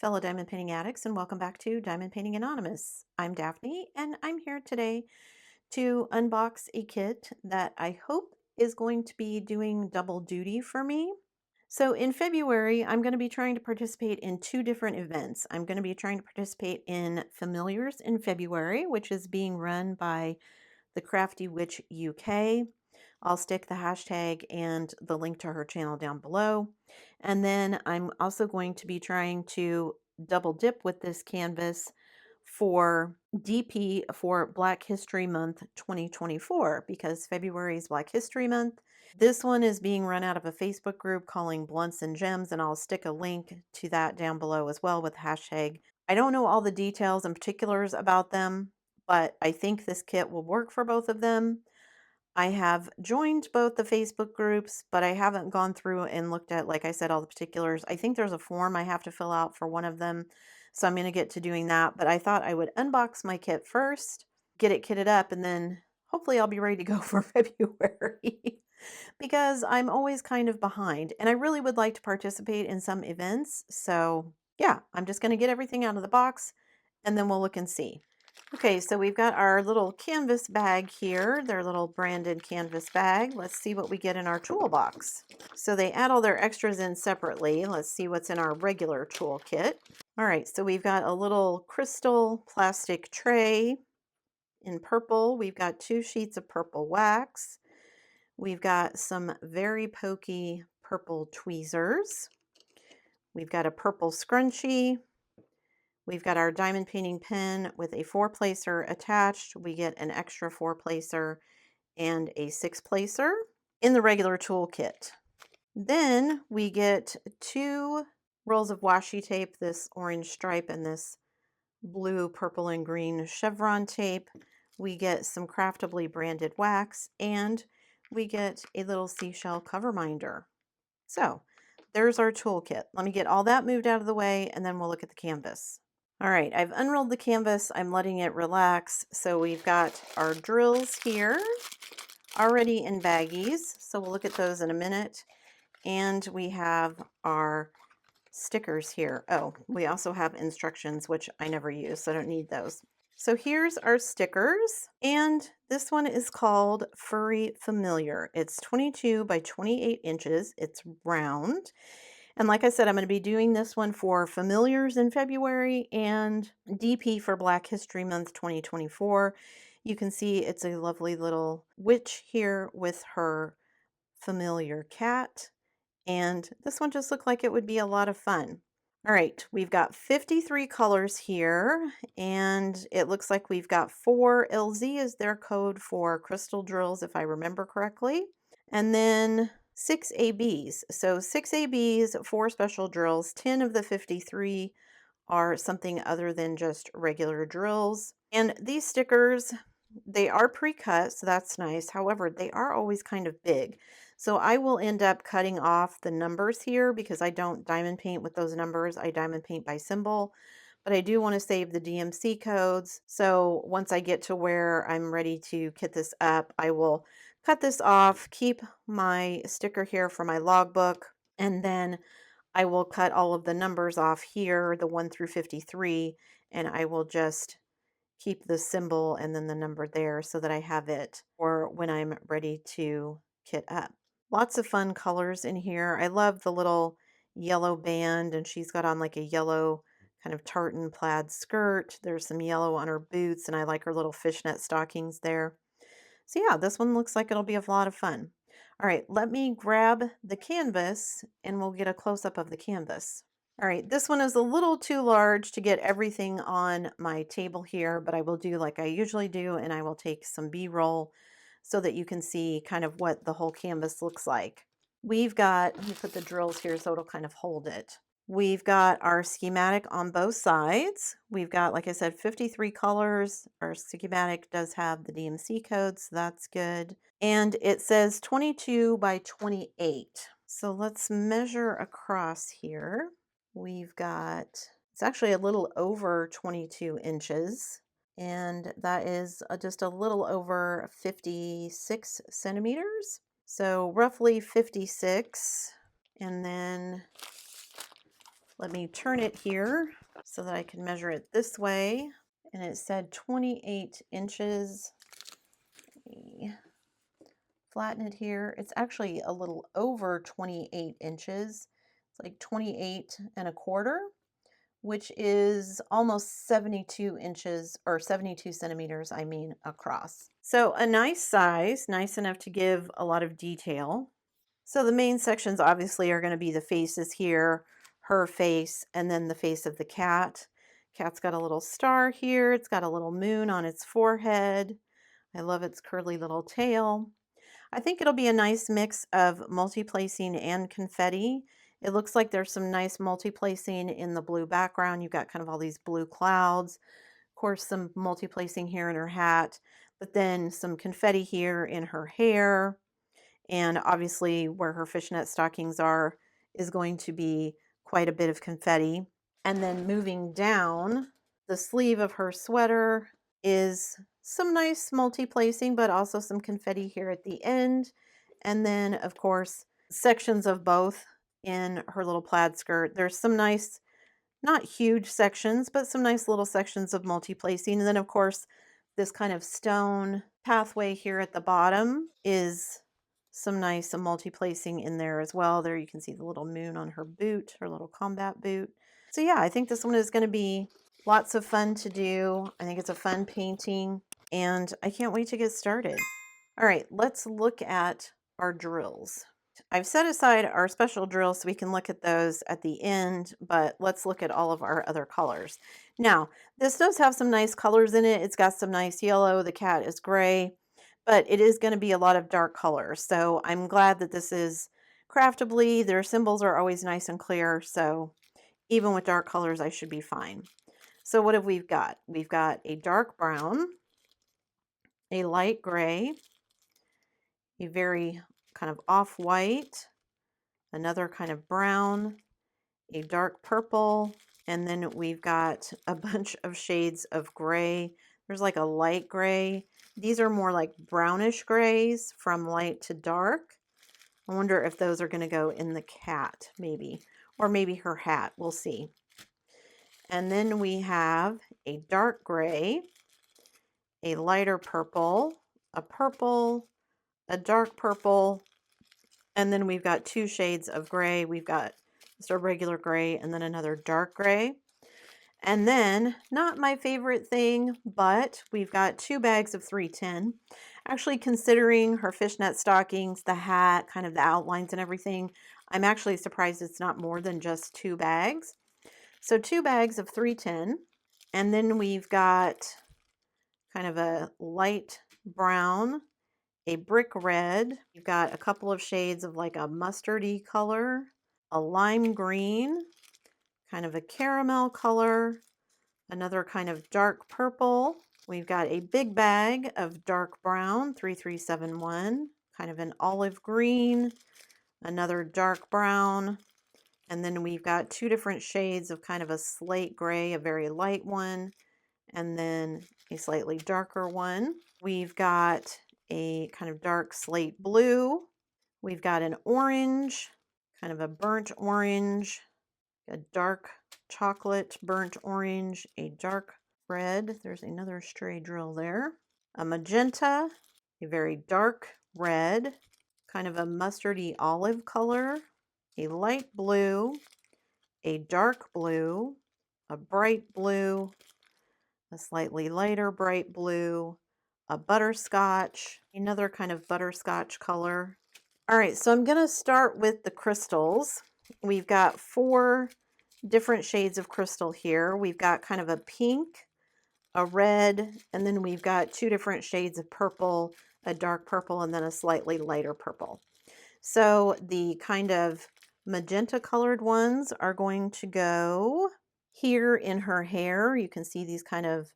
fellow diamond painting addicts, and welcome back to Diamond Painting Anonymous. I'm Daphne, and I'm here today to unbox a kit that I hope is going to be doing double duty for me. So in February, I'm going to be trying to participate in two different events. I'm going to be trying to participate in Familiars in February, which is being run by the Crafty Witch UK. I'll stick the hashtag and the link to her channel down below. And then I'm also going to be trying to double dip with this canvas for DP for Black History Month 2024 because February is Black History Month. This one is being run out of a Facebook group calling Blunts and Gems, and I'll stick a link to that down below as well with the hashtag. I don't know all the details and particulars about them, but I think this kit will work for both of them. I have joined both the Facebook groups, but I haven't gone through and looked at, like I said, all the particulars. I think there's a form I have to fill out for one of them, so I'm going to get to doing that. But I thought I would unbox my kit first, get it kitted up, and then hopefully I'll be ready to go for February because I'm always kind of behind, and I really would like to participate in some events. So yeah, I'm just going to get everything out of the box, and then we'll look and see. Okay, so we've got our little canvas bag here, their little branded canvas bag. Let's see what we get in our toolbox. So they add all their extras in separately. Let's see what's in our regular toolkit. All right, so we've got a little crystal plastic tray in purple. We've got 2 sheets of purple wax. We've got some very pokey purple tweezers. We've got a purple scrunchie. We've got our diamond painting pen with a 4-placer attached. We get an extra 4-placer and a 6-placer in the regular toolkit. Then we get 2 rolls of washi tape, this orange stripe and this blue, purple, and green chevron tape. We get some Craftibly branded wax, and we get a little seashell cover minder. So there's our toolkit. Let me get all that moved out of the way, and then we'll look at the canvas. All right, I've unrolled the canvas. I'm letting it relax. So we've got our drills here already in baggies. So we'll look at those in a minute. And we have our stickers here. Oh, we also have instructions, which I never use, so I don't need those. So here's our stickers. And this one is called Furry Familiar. It's 22 by 28 inches. It's round. And like I said, I'm going to be doing this one for Familiars in February and DP for Black History Month 2024. You can see it's a lovely little witch here with her familiar cat. And this one just looked like it would be a lot of fun. All right, we've got 53 colors here, and it looks like we've got 4 LZ is their code for crystal drills, if I remember correctly. And then 6 ABs. So 6 ABs, 4 special drills. 10 of the 53 are something other than just regular drills. And these stickers, they are pre-cut, so that's nice. However, they are always kind of big. So I will end up cutting off the numbers here because I don't diamond paint with those numbers. I diamond paint by symbol. But I do want to save the DMC codes. So once I get to where I'm ready to kit this up, I will cut this off, keep my sticker here for my logbook, and then I will cut all of the numbers off here, the 1 through 53, and I will just keep the symbol and then the number there so that I have it for when I'm ready to kit up. Lots of fun colors in here. I love the little yellow band, and she's got on like a yellow kind of tartan plaid skirt. There's some yellow on her boots, and I like her little fishnet stockings there. So yeah, this one looks like it'll be a lot of fun. All right, let me grab the canvas and we'll get a close-up of the canvas. All right, this one is a little too large to get everything on my table here, but I will do like I usually do, and I will take some B-roll so that you can see kind of what the whole canvas looks like. We've got, let me put the drills here so it'll kind of hold it. We've got our schematic on both sides. We've got, like I said, 53 colors. Our schematic does have the DMC code, so that's good. And it says 22 by 28. So let's measure across here. We've got, it's actually a little over 22 inches. And that is just a little over 56 centimeters. So roughly 56. And then let me turn it here so that I can measure it this way. And it said 28 inches. Let me flatten it here. It's actually a little over 28 inches. It's like 28 1/4, which is almost 72 inches or 72 centimeters, I mean, across. So a nice size, nice enough to give a lot of detail. So the main sections obviously are going to be the faces here, her face, and then the face of the cat. Cat's got a little star here. It's got a little moon on its forehead. I love its curly little tail. I think it'll be a nice mix of multi-placing and confetti. It looks like there's some nice multi-placing in the blue background. You've got kind of all these blue clouds. Of course, some multi-placing here in her hat, but then some confetti here in her hair. And obviously where her fishnet stockings are is going to be quite a bit of confetti. And then moving down, the sleeve of her sweater is some nice multi-placing, but also some confetti here at the end. And then, of course, sections of both in her little plaid skirt. There's some nice, not huge sections, but some nice little sections of multi-placing. And then, of course, this kind of stone pathway here at the bottom is some nice multi-placing in there as well. There you can see the little moon on her boot, her little combat boot. So yeah, I think this one is going to be lots of fun to do. I think it's a fun painting, and I can't wait to get started. All right, let's look at our drills. I've set aside our special drills so we can look at those at the end, but let's look at all of our other colors. Now, this does have some nice colors in it. It's got some nice yellow. The cat is gray, but it is going to be a lot of dark colors. So I'm glad that this is Craftibly. Their symbols are always nice and clear, so even with dark colors, I should be fine. So what have we got? We've got a dark brown, a light gray, a very kind of off-white, another kind of brown, a dark purple, and then we've got a bunch of shades of gray. There's like a light gray. These are more like brownish grays from light to dark. I wonder if those are going to go in the cat, maybe, or maybe her hat. We'll see. And then we have a dark gray, a lighter purple, a dark purple, and then we've got two shades of gray. We've got just a regular gray and then another dark gray. And then, not my favorite thing, but we've got 2 bags of 310. Actually, considering her fishnet stockings, the hat, kind of the outlines and everything, I'm actually surprised it's not more than just 2 bags. So 2 bags of 310. And then we've got kind of a light brown, a brick red. You've got a couple of shades of like a mustardy color, a lime green, kind of a caramel color, another kind of dark purple. We've got a big bag of dark brown, 3371, kind of an olive green, another dark brown, and then we've got 2 different shades of kind of a slate gray, a very light one, and then a slightly darker one. We've got a kind of dark slate blue. We've got an orange, kind of a burnt orange, a dark chocolate burnt orange, a dark red. There's another stray drill there. A magenta, a very dark red, kind of a mustardy olive color, a light blue, a dark blue, a bright blue, a slightly lighter bright blue, a butterscotch, another kind of butterscotch color. All right, so I'm going to start with the crystals. We've got 4 different shades of crystal here. We've got kind of a pink, a red, and then we've got 2 different shades of purple, a dark purple, and then a slightly lighter purple. So the kind of magenta colored ones are going to go here in her hair. You can see these kind of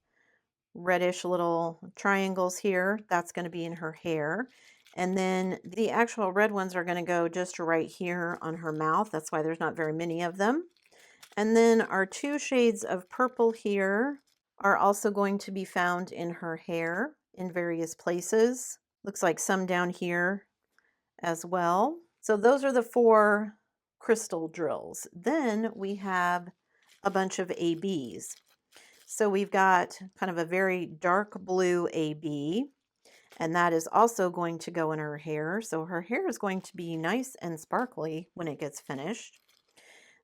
reddish little triangles here. That's going to be in her hair. And then the actual red ones are going to go just right here on her mouth. That's why there's not very many of them. And then our 2 shades of purple here are also going to be found in her hair in various places. Looks like some down here as well. So those are the 4 crystal drills. Then we have a bunch of ABs. So we've got kind of a very dark blue AB, and that is also going to go in her hair. So her hair is going to be nice and sparkly when it gets finished.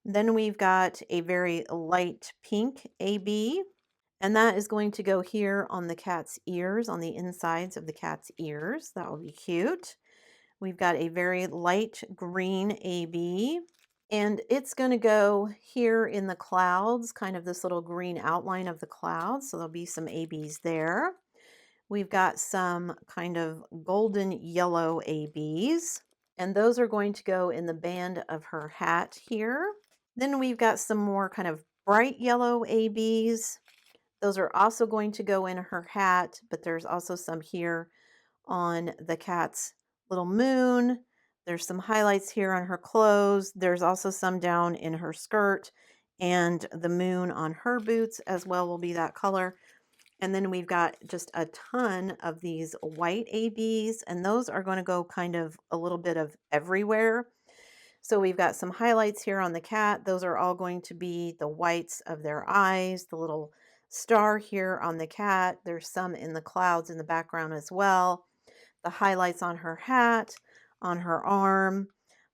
Then we've got a very light pink AB, and that is going to go here on the cat's ears, on the insides of the cat's ears. That will be cute. We've got a very light green AB, and it's going to go here in the clouds, kind of this little green outline of the clouds. So there'll be some ABs there. We've got some kind of golden yellow ABs, and those are going to go in the band of her hat here. Then we've got some more kind of bright yellow ABs. Those are also going to go in her hat, but there's also some here on the cat's little moon. There's some highlights here on her clothes. There's also some down in her skirt, and the moon on her boots as well will be that color. And then we've got just a ton of these white ABs, and those are going to go kind of a little bit of everywhere. So we've got some highlights here on the cat. Those are all going to be the whites of their eyes, the little star here on the cat. There's some in the clouds in the background as well. The highlights on her hat, on her arm,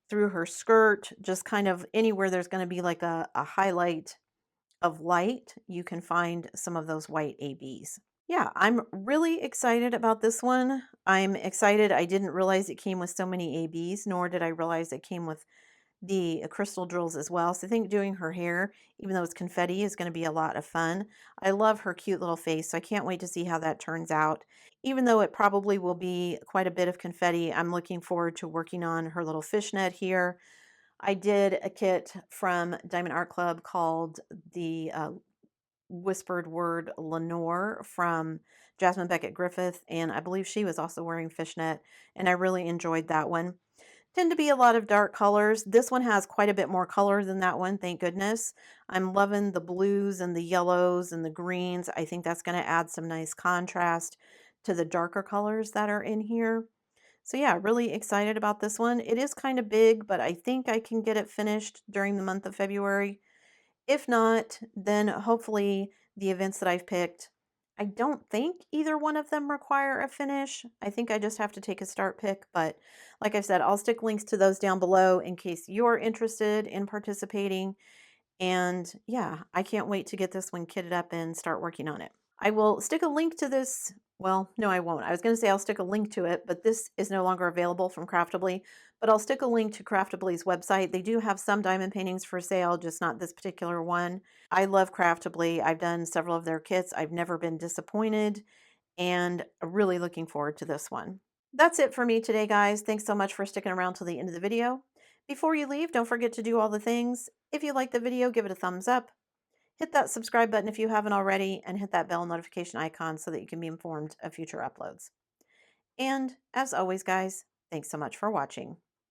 through her skirt, just kind of anywhere there's going to be like a highlight of light, you can find some of those white ABs. Yeah, I'm really excited about this one. I'm excited. I didn't realize it came with so many ABs, nor did I realize it came with the crystal drills as well. So I think doing her hair, even though it's confetti, is going to be a lot of fun. I love her cute little face, so I can't wait to see how that turns out. Even though it probably will be quite a bit of confetti, I'm looking forward to working on her little fishnet here. I did a kit from Diamond Art Club called the Whispered Word Lenore from Jasmine Beckett Griffith, and I believe she was also wearing fishnet, and I really enjoyed that one. Tend to be a lot of dark colors. This one has quite a bit more color than that one, thank goodness. I'm loving the blues and the yellows and the greens. I think that's going to add some nice contrast to the darker colors that are in here. So yeah, really excited about this one. It is kind of big, but I think I can get it finished during the month of February. If not, then hopefully the events that I've picked, I don't think either one of them require a finish. I think I just have to take a start pick, but like I said, I'll stick links to those down below in case you're interested in participating. And yeah, I can't wait to get this one kitted up and start working on it. I will stick a link to this. Well, no, I won't. I was going to say I'll stick a link to it, but this is no longer available from Craftibly. But I'll stick a link to Craftibly's website. They do have some diamond paintings for sale, just not this particular one. I love Craftibly. I've done several of their kits. I've never been disappointed, and really looking forward to this one. That's it for me today, guys. Thanks so much for sticking around till the end of the video. Before you leave, don't forget to do all the things. If you like the video, give it a thumbs up. Hit that subscribe button if you haven't already, and hit that bell notification icon so that you can be informed of future uploads. And as always, guys, thanks so much for watching.